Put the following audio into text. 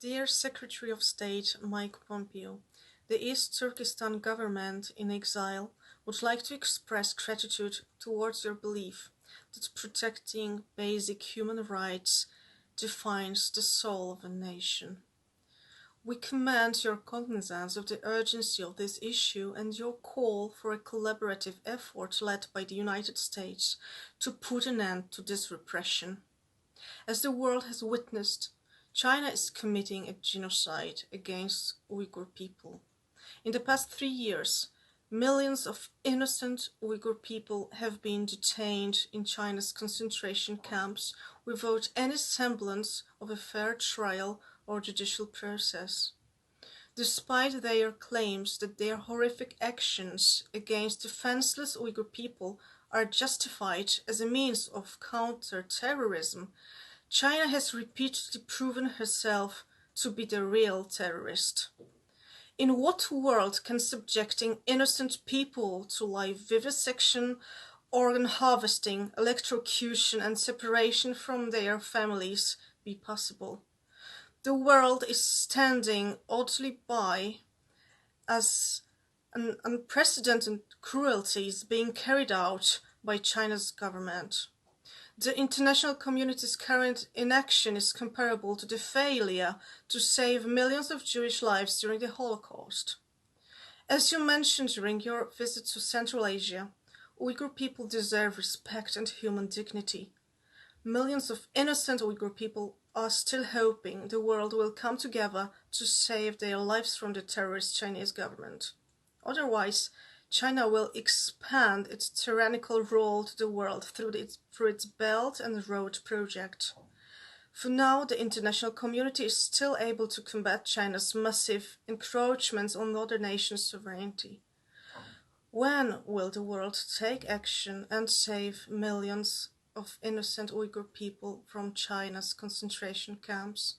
Dear Secretary of State Mike Pompeo, the East Turkestan government in exile would like to express gratitude towards your belief that protecting basic human rights defines the soul of a nation. We commend your cognizance of the urgency of this issue and your call for a collaborative effort led by the United States to put an end to this repression. As the world has witnessed, China is committing a genocide against Uyghur people. In the past 3 years, millions of innocent Uyghur people have been detained in China's concentration camps without any semblance of a fair trial or judicial process. Despite their claims that their horrific actions against defenseless Uyghur people are justified as a means of counter-terrorism, China has repeatedly proven herself to be the real terrorist. In what world can subjecting innocent people to live vivisection, organ harvesting, electrocution, and separation from their families be possible? The world is standing oddly by as an unprecedented cruelty is being carried out by China's government. The international community's current inaction is comparable to the failure to save millions of Jewish lives during the Holocaust. As you mentioned during your visit to Central Asia, Uyghur people deserve respect and human dignity. Millions of innocent Uyghur people are still hoping the world will come together to save their lives from the terrorist Chinese government. Otherwise, China will expand its tyrannical role to the world through its Belt and Road project. For now, the international community is still able to combat China's massive encroachments on other nations' sovereignty. When will the world take action and save millions of innocent Uyghur people from China's concentration camps?